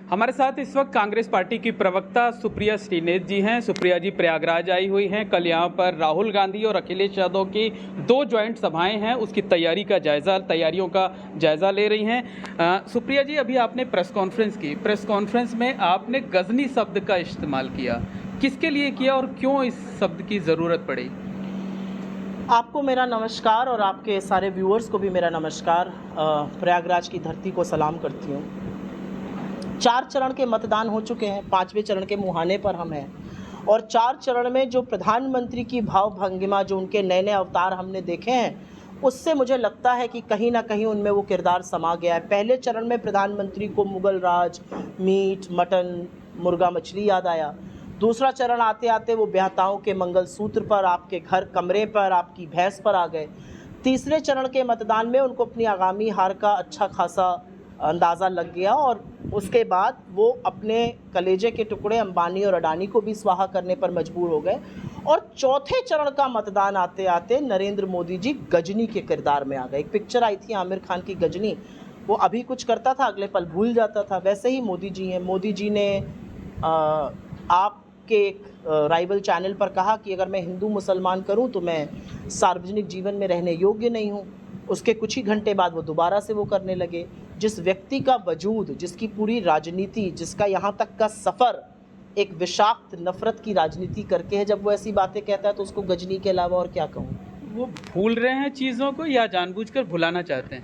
हमारे साथ इस वक्त कांग्रेस पार्टी की प्रवक्ता सुप्रिया श्रीनेत जी हैं। सुप्रिया जी प्रयागराज आई हुई हैं। कल यहाँ पर राहुल गांधी और अखिलेश यादव की 2 जॉइंट सभाएं हैं, उसकी तैयारियों का जायज़ा ले रही हैं। सुप्रिया जी, अभी आपने प्रेस कॉन्फ्रेंस की। प्रेस कॉन्फ्रेंस में आपने गजनी शब्द का इस्तेमाल किया, किसके लिए किया और क्यों इस शब्द की ज़रूरत पड़ी? आपको मेरा नमस्कार और आपके सारे व्यूअर्स को भी मेरा नमस्कार। प्रयागराज की धरती को सलाम करती हूँ। 4 चरण के मतदान हो चुके हैं, 5वें चरण के मुहाने पर हम हैं और 4 चरण में जो प्रधानमंत्री की भाव भंगिमा, जो उनके नए नए अवतार हमने देखे हैं, उससे मुझे लगता है कि कहीं ना कहीं उनमें वो किरदार समा गया है। पहले चरण में प्रधानमंत्री को मुगल राज, मीट, मटन, मुर्गा, मछली याद आया। दूसरा चरण आते आते वो ब्याहताओं के मंगलसूत्र पर, आपके घर कमरे पर, आपकी भैंस पर आ गए। तीसरे चरण के मतदान में उनको अपनी आगामी हार का अच्छा खासा अंदाज़ा लग गया और उसके बाद वो अपने कलेजे के टुकड़े अंबानी और अडानी को भी स्वाहा करने पर मजबूर हो गए। और चौथे चरण का मतदान आते आते नरेंद्र मोदी जी गजनी के किरदार में आ गए। एक पिक्चर आई थी आमिर खान की, गजनी। वो अभी कुछ करता था, अगले पल भूल जाता था। वैसे ही मोदी जी हैं। मोदी जी ने आपके एक राइवल चैनल पर कहा कि अगर मैं हिंदू मुसलमान करूं तो मैं सार्वजनिक जीवन में रहने योग्य नहीं हूं। उसके कुछ ही घंटे बाद वो दोबारा से वो करने लगे। जिस व्यक्ति का वजूद, जिसकी पूरी राजनीति, जिसका यहाँ तक का सफ़र एक विषाक्त नफरत की राजनीति करके है, जब वो ऐसी बातें कहता है तो उसको गजनी के अलावा और क्या कहूँ। वो भूल रहे हैं चीज़ों को या जानबूझकर भुलाना चाहते हैं?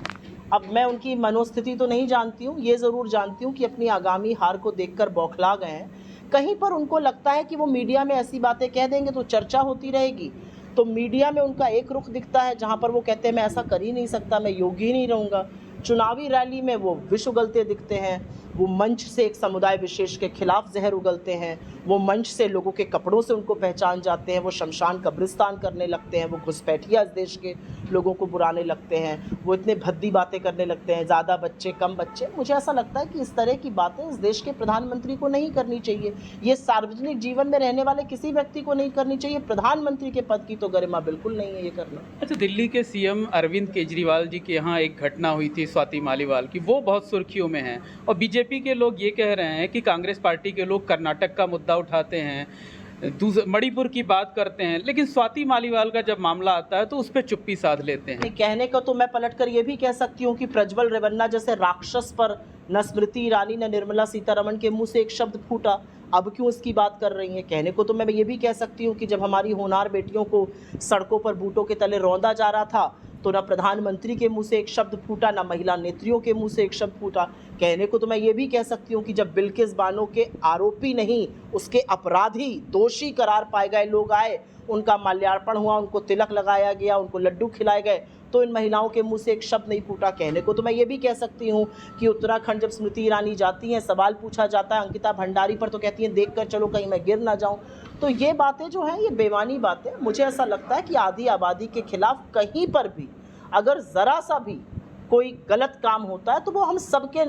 अब मैं उनकी मनोस्थिति तो नहीं जानती हूँ, ये ज़रूर जानती हूँ कि अपनी आगामी हार को देखकर बौखला गए हैं। कहीं पर उनको लगता है कि वो मीडिया में ऐसी बातें कह देंगे तो चर्चा होती रहेगी, तो मीडिया में उनका एक रुख दिखता है जहाँ पर वो कहते हैं मैं ऐसा कर ही नहीं सकता, मैं योगी ही नहीं रहूँगा। चुनावी रैली में वो विष उगलते दिखते हैं। वो मंच से एक समुदाय विशेष के खिलाफ जहर उगलते हैं। वो मंच से लोगों के कपड़ों से उनको पहचान जाते हैं। वो शमशान कब्रिस्तान करने लगते हैं। वो घुसपैठिया इस देश के लोगों को बुराने लगते हैं। वो इतने भद्दी बातें करने लगते हैं, ज़्यादा बच्चे कम बच्चे। मुझे ऐसा लगता है कि इस तरह की बातें इस देश के प्रधानमंत्री को नहीं करनी चाहिए। ये सार्वजनिक जीवन में रहने वाले किसी व्यक्ति को नहीं करनी चाहिए। प्रधानमंत्री के पद की तो गरिमा बिल्कुल नहीं है ये करना। अच्छा, दिल्ली के सीएम अरविंद केजरीवाल जी के यहाँ एक घटना हुई थी स्वाति मालीवाल की, वो बहुत सुर्खियों में है और बीजेपी के लोग ये कह रहे हैं कि कांग्रेस पार्टी के लोग कर्नाटक का मुद्दा उठाते हैं, मणिपुर की बात करते हैं, लेकिन स्वाति मालीवाल का जब मामला आता है तो उस पर चुप्पी साध लेते हैं। कहने को तो मैं पलटकर ये भी कह सकती हूँ कि प्रज्वल रेवन्ना जैसे राक्षस पर न स्मृति ईरानी न निर्मला सीतारमण के मुंह से एक शब्द फूटा, अब क्यों इसकी बात कर रही हैं। कहने को तो मैं ये भी कह सकती हूँ कि जब हमारी होनहार बेटियों को सड़कों पर बूटों के तले रौंदा जा रहा था तो ना प्रधानमंत्री के मुंह से एक शब्द फूटा, ना महिला नेत्रियों के मुंह से एक शब्द फूटा। कहने को तो मैं ये भी कह सकती हूँ कि जब बिल्किस बानो के आरोपी नहीं, उसके अपराधी, दोषी करार पाए गए लोग आए, उनका माल्यार्पण हुआ, उनको तिलक लगाया गया, उनको लड्डू खिलाए गए, तो इन महिलाओं के मुंह से एक शब्द नहीं फूटा। कहने को तो मैं ये भी कह सकती हूँ कि उत्तराखंड जब स्मृति ईरानी जाती हैं, सवाल पूछा जाता है अंकिता भंडारी पर, तो कहती हैं देख कर चलो कहीं मैं गिर ना जाऊँ। तो ये बातें जो हैं ये बेमानी बातें। मुझे ऐसा लगता है कि आधी आबादी के खिलाफ कहीं पर भी अगर ज़रा सा भी कोई गलत काम होता है तो वो हम सबके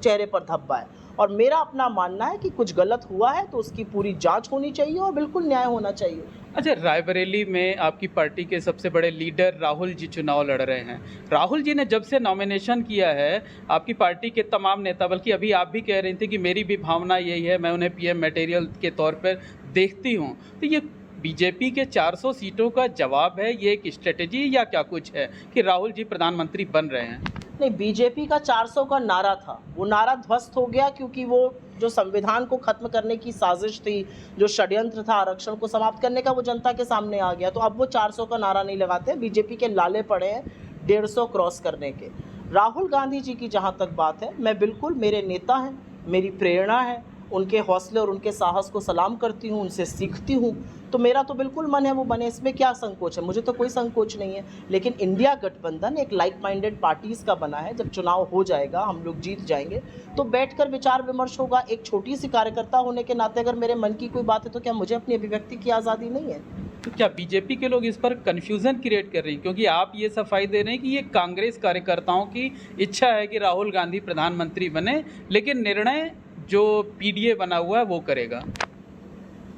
चेहरे पर धब्बा है। और मेरा अपना मानना है कि कुछ गलत हुआ है तो उसकी पूरी जांच होनी चाहिए और बिल्कुल न्याय होना चाहिए। अच्छा, रायबरेली में आपकी पार्टी के सबसे बड़े लीडर राहुल जी चुनाव लड़ रहे हैं। राहुल जी ने जब से नॉमिनेशन किया है, आपकी पार्टी के तमाम नेता, बल्कि अभी आप भी कह रही थी कि मेरी भी भावना यही है, मैं उन्हें पीएम मटेरियल के तौर पर देखती हूँ, तो ये बीजेपी के 400 सीटों का जवाब है, ये एक स्ट्रेटेजी या क्या कुछ है कि राहुल जी प्रधानमंत्री बन रहे हैं? नहीं, बीजेपी का 400 का नारा था, वो नारा ध्वस्त हो गया क्योंकि वो जो संविधान को खत्म करने की साजिश थी, जो षड्यंत्र था आरक्षण को समाप्त करने का, वो जनता के सामने आ गया। तो अब वो 400 का नारा नहीं लगाते। बीजेपी के लाले पड़े हैं 150 क्रॉस करने के। राहुल गांधी जी की जहाँ तक बात है, मैं बिल्कुल, मेरे नेता हैं, मेरी प्रेरणा है, उनके हौसले और उनके साहस को सलाम करती हूँ, उनसे सीखती हूँ। तो मेरा तो बिल्कुल मन है वो बने, इसमें क्या संकोच है, मुझे तो कोई संकोच नहीं है। लेकिन इंडिया गठबंधन एक लाइक माइंडेड पार्टीज़ का बना है। जब चुनाव हो जाएगा, हम लोग जीत जाएंगे, तो बैठकर विचार विमर्श होगा। एक छोटी सी कार्यकर्ता होने के नाते अगर मेरे मन की कोई बात है तो क्या मुझे अपनी अभिव्यक्ति की आज़ादी नहीं है? तो क्या बीजेपी के लोग इस पर कन्फ्यूज़न क्रिएट कर रही हैं? क्योंकि आप ये सफाई दे रहे हैं कि ये कांग्रेस कार्यकर्ताओं की इच्छा है कि राहुल गांधी प्रधानमंत्री बने, लेकिन निर्णय जो पीडीए बना हुआ है वो करेगा।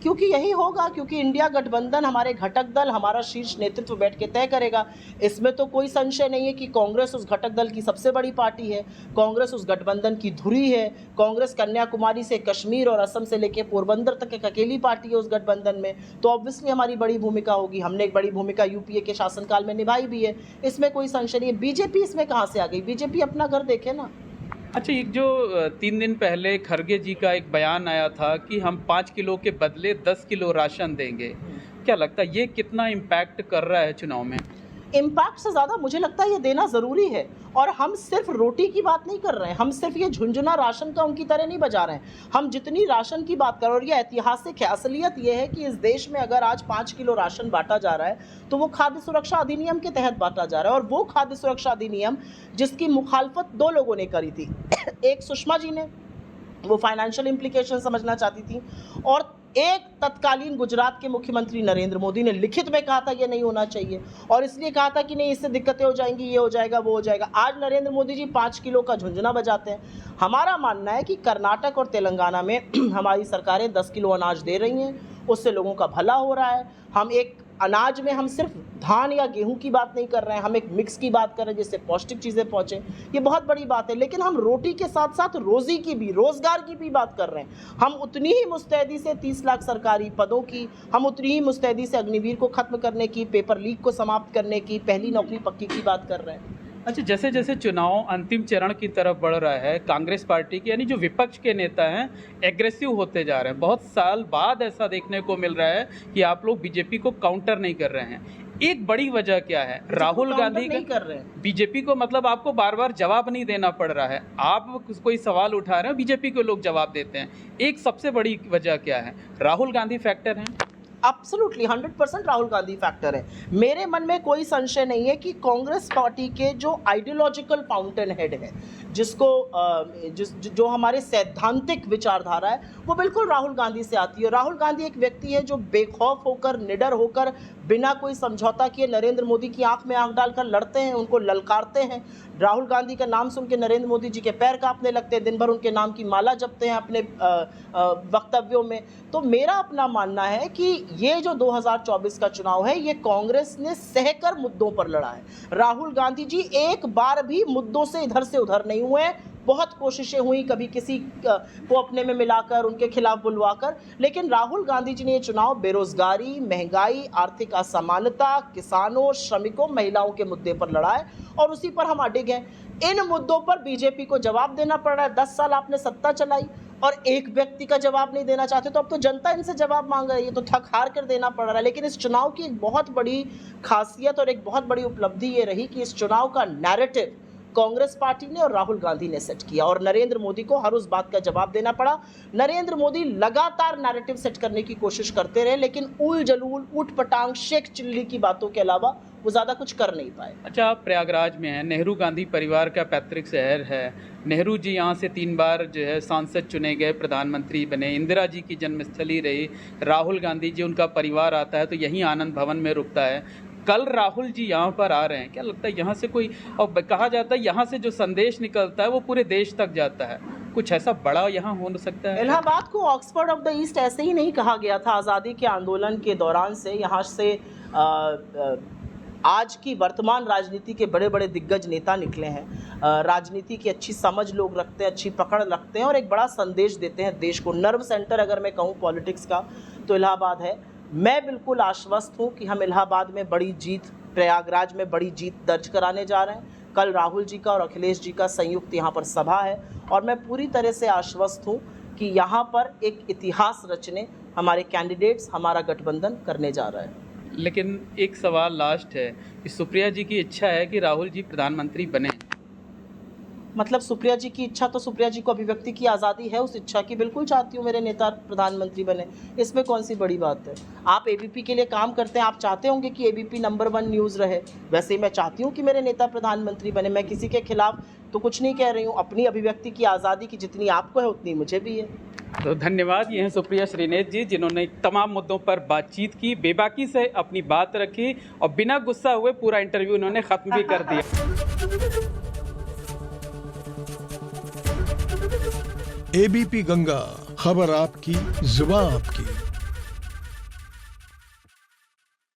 क्योंकि यही होगा, क्योंकि इंडिया गठबंधन हमारे घटक दल, हमारा शीर्ष नेतृत्व बैठ के तय करेगा। इसमें तो कोई संशय नहीं है कि कांग्रेस उस घटक दल की सबसे बड़ी पार्टी है, कांग्रेस उस गठबंधन की धुरी है। कांग्रेस कन्याकुमारी से कश्मीर और असम से लेकर पोरबंदर तक एक अकेली पार्टी है उस गठबंधन में, तो ऑब्वियसली हमारी बड़ी भूमिका होगी। हमने एक बड़ी भूमिका यूपीए के शासनकाल में निभाई भी है, इसमें कोई संशय नहीं है। बीजेपी इसमें कहाँ से आ गई? बीजेपी अपना घर देखे ना। अच्छा, एक जो 3 दिन पहले खरगे जी का एक बयान आया था कि हम 5 किलो के बदले 10 किलो राशन देंगे, क्या लगता है ये कितना इम्पैक्ट कर रहा है चुनाव में? इम्पैक्ट से ज़्यादा मुझे लगता है ये देना ज़रूरी है। और हम सिर्फ रोटी की बात नहीं कर रहे हैं, हम सिर्फ ये झुंझुना राशन का उनकी तरह नहीं बजा रहे हैं। हम जितनी राशन की बात कर रहे हैं, और ये ऐतिहासिक है, असलियत ये है कि इस देश में अगर आज 5 किलो राशन बांटा जा रहा है तो वो खाद्य सुरक्षा अधिनियम के तहत बांटा जा रहा है। और वो खाद्य सुरक्षा अधिनियम जिसकी मुखालफत 2 लोगों ने करी थी, एक सुषमा जी ने, वो फाइनेंशियल इम्प्लीकेशन समझना चाहती थी, और एक तत्कालीन गुजरात के मुख्यमंत्री नरेंद्र मोदी ने लिखित में कहा था ये नहीं होना चाहिए, और इसलिए कहा था कि नहीं इससे दिक्कतें हो जाएंगी, ये हो जाएगा, वो हो जाएगा। आज नरेंद्र मोदी जी 5 किलो का झुंझुना बजाते हैं। हमारा मानना है कि कर्नाटक और तेलंगाना में हमारी सरकारें 10 किलो अनाज दे रही हैं, उससे लोगों का भला हो रहा है। हम एक अनाज में हम सिर्फ धान या गेहूं की बात नहीं कर रहे हैं, हम एक मिक्स की बात कर रहे हैं जिससे पौष्टिक चीज़ें पहुंचे, ये बहुत बड़ी बात है। लेकिन हम रोटी के साथ साथ रोजी की भी, रोजगार की भी बात कर रहे हैं। हम उतनी ही मुस्तैदी से 30 लाख सरकारी पदों की, हम उतनी ही मुस्तैदी से अग्निवीर को खत्म करने की, पेपर लीक को समाप्त करने की, पहली नौकरी पक्की की बात कर रहे हैं। अच्छा, जैसे जैसे चुनाव अंतिम चरण की तरफ बढ़ रहा है, कांग्रेस पार्टी के यानी जो विपक्ष के नेता हैं एग्रेसिव होते जा रहे हैं। बहुत साल बाद ऐसा देखने को मिल रहा है कि आप लोग बीजेपी को काउंटर नहीं कर रहे हैं। एक बड़ी वजह क्या है? राहुल गांधी नहीं कर रहे हैं बीजेपी को, मतलब आपको बार बार जवाब नहीं देना पड़ रहा है, आप कोई सवाल उठा रहे हैं, बीजेपी को लोग जवाब देते हैं। एक सबसे बड़ी वजह क्या है? राहुल गांधी फैक्टर है। एब्सोल्युटली 100% राहुल गांधी फैक्टर है। मेरे मन में कोई संशय नहीं है कि कांग्रेस पार्टी के जो आइडियोलॉजिकल फाउंटेन हेड है, जिसको जो हमारे सैद्धांतिक विचारधारा है, वो बिल्कुल राहुल गांधी से आती है। राहुल गांधी एक व्यक्ति है जो बेखौफ होकर, निडर होकर, बिना कोई समझौता किए नरेंद्र मोदी की आंख में आंख डालकर लड़ते हैं, उनको ललकारते हैं। राहुल गांधी का नाम सुन के नरेंद्र मोदी जी के पैर कांपने लगते हैं, दिन भर उनके नाम की माला जपते हैं अपने वक्तव्यों में। तो मेरा अपना मानना है कि ये जो 2024 का चुनाव है, ये कांग्रेस ने सहकर मुद्दों पर लड़ा है। राहुल गांधी जी एक बार भी मुद्दों से इधर से उधर नहीं हुए। बहुत कोशिशें हुई, कभी किसी को अपने में मिलाकर, उनके खिलाफ बुलवाकर, लेकिन राहुल गांधी जी ने ये चुनाव बेरोजगारी, महंगाई, आर्थिक असमानता, किसानों, श्रमिकों, महिलाओं के मुद्दे पर लड़ा है, और उसी पर हम अडिग हैं। इन मुद्दों पर बीजेपी को जवाब देना पड़ रहा है। 10 साल आपने सत्ता चलाई और एक व्यक्ति का जवाब नहीं देना चाहते, तो अब तो जनता इनसे जवाब मांग रही है, तो थक हार कर देना पड़ रहा है। लेकिन इस चुनाव की एक बहुत बड़ी खासियत और एक बहुत बड़ी उपलब्धि ये रही कि इस चुनाव का नैरेटिव कांग्रेस पार्टी ने और राहुल गांधी ने सेट किया, और नरेंद्र मोदी को हर उस बात का जवाब देना पड़ा। नरेंद्र मोदी लगातार नैरेटिव सेट करने की कोशिश करते रहे, लेकिन उल जलूल, ऊट पटांग, शेख चिल्ली की बातों के अलावा वो ज़्यादा कुछ कर नहीं पाए। अच्छा, आप प्रयागराज में हैं, नेहरू गांधी परिवार का पैतृक शहर है। नेहरू जी यहाँ से 3 बार जो है सांसद चुने गए, प्रधानमंत्री बने, इंदिरा जी की जन्मस्थली रही। राहुल गांधी जी, उनका परिवार आता है तो यहीं आनंद भवन में रुकता है। कल राहुल जी यहाँ पर आ रहे हैं, क्या लगता है यहाँ से कोई, और कहा जाता है यहाँ से जो संदेश निकलता है वो पूरे देश तक जाता है, कुछ ऐसा बड़ा यहाँ हो सकता है? इलाहाबाद को ऑक्सफोर्ड ऑफ द ईस्ट ऐसे ही नहीं कहा गया था आज़ादी के आंदोलन के दौरान से। यहाँ से आज की वर्तमान राजनीति के बड़े बड़े दिग्गज नेता निकले हैं। राजनीति की अच्छी समझ लोग रखते हैं, अच्छी पकड़ रखते हैं, और एक बड़ा संदेश देते हैं देश को। नर्व सेंटर अगर मैं कहूँ पॉलिटिक्स का तो इलाहाबाद है। मैं बिल्कुल आश्वस्त हूँ कि हम इलाहाबाद में बड़ी जीत, प्रयागराज में बड़ी जीत दर्ज कराने जा रहे हैं। कल राहुल जी का और अखिलेश जी का संयुक्त यहाँ पर सभा है, और मैं पूरी तरह से आश्वस्त हूँ कि यहाँ पर एक इतिहास रचने हमारे कैंडिडेट्स, हमारा गठबंधन करने जा रहा है। लेकिन एक सवाल लास्ट है कि सुप्रिया जी की इच्छा है कि राहुल जी प्रधानमंत्री बने। मतलब सुप्रिया जी की इच्छा, तो सुप्रिया जी को अभिव्यक्ति की आज़ादी है उस इच्छा की, बिल्कुल चाहती हूँ मेरे नेता प्रधानमंत्री बने, इसमें कौन सी बड़ी बात है। आप एबीपी के लिए काम करते हैं, आप चाहते होंगे कि एबीपी नंबर 1 न्यूज़ रहे, वैसे ही मैं चाहती हूँ कि मेरे नेता प्रधानमंत्री बने। मैं किसी के खिलाफ तो कुछ नहीं कह रही हूँ, अपनी अभिव्यक्ति की आज़ादी की जितनी आपको है उतनी मुझे भी है। तो धन्यवाद। ये हैं सुप्रिया श्रीनेत जी, जिन्होंने तमाम मुद्दों पर बातचीत की, बेबाकी से अपनी बात रखी, और बिना गुस्सा हुए पूरा इंटरव्यू उन्होंने ख़त्म भी कर दिया। एबीपी गंगा, खबर आपकी, जुबान आपकी।